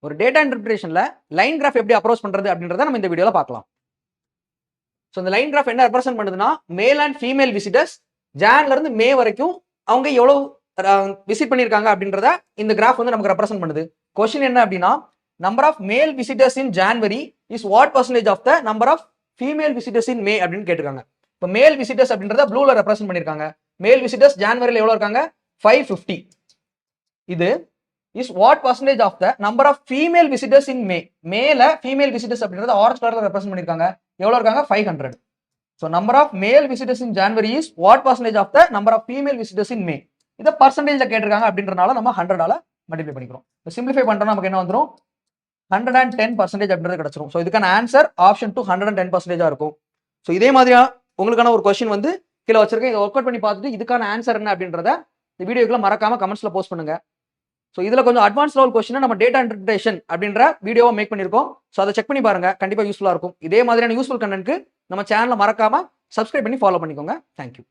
ஒரு data இன்டர்பிரேஷன்ல line graph எப்படி approach பண்றது அப்படின்றத நம்ம இந்த வீடியோல பார்க்கலாம். ஸோ இந்த லைன் கிராஃப் என்ன ரெப்ரசென்ட் பண்ணுதுன்னா மேல் அண்ட் ஃபீமேல் விசிட்டர்ஸ் ஜான்ல இருந்து மே வரைக்கும் அவங்க எவ்வளவு விசிட் பண்ணியிருக்காங்க அப்படின்றத இந்த கிராஃப் வந்து நமக்கு ரெப்ரசென்ட் பண்ணுது. கொஸ்டின் என்ன அப்படின்னா number of male visitors in January is what percentage of the number of female visitors in May அப்படின்னு கேட்டிருக்காங்க. இப்போ மேல் விசிட்டர்ஸ் அப்படின்றத ப்ளூல ரெப்ரசென்ட் பண்ணியிருக்காங்க. மேல் விசிட்டர்ஸ் ஜான்வரியில் எவ்வளோ இருக்காங்க 550. இது is what percentage of the number of female visitors in May. மேல ஃபீமேல் விசிட்டர்ஸ் அப்படின்றத ஆரஞ்ச் கலர்ல ரெப்ரசென்ட் பண்ணியிருக்காங்க. எவ்வளோ இருக்காங்க 500. So number of male visitors in January is what percentage of the number of female visitors in May. இதை பர்சன்டேஜ்ல கேட்டிருக்காங்க அப்படின்றனால நம்ம 100ஆல மல்டிப்ளை பண்ணிக்கிறோம். சிம்பிளிஃபை பண்றோம்னா நமக்கு என்ன வந்துடும் 110% அப்படின்றது கிடைச்சிரும். ஸோ இதுக்கான ஆன்சர் ஆப்ஷன் 2 110% இருக்கும். ஸோ இதே மாதிரியா உங்களுக்கான ஒரு கொஸ்டின் வந்து கீழே வச்சிருக்கேன். இதை ஒர்க் அவுட் பண்ணி பார்த்துட்டு இதுக்கான ஆன்சர் என்ன அப்படின்றத இந்த வீடியோக்குள்ள மறக்காம கமெண்ட்ஸ்ல போஸ்ட் பண்ணுங்க. ஸோ இதுல கொஞ்சம் அட்வான்ஸ் லெவல் கொஸ்டின் நம்ம டேட்டா இன்டர்பிரேஷன் அப்படின்ற வீடியோவை மேக் பண்ணியிருக்கோம். ஸோ அதை செக் பண்ணி பாருங்க, கண்டிப்பா யூஸ்ஃபுல்லா இருக்கும். இதே மாதிரியான யூஸ்ஃபுல் கண்டென்ட்க்கு நம்ம சேனலை மறக்காம சப்ஸ்கிரைப் பண்ணி ஃபாலோ பண்ணிக்கோங்க. தேங்க்யூ.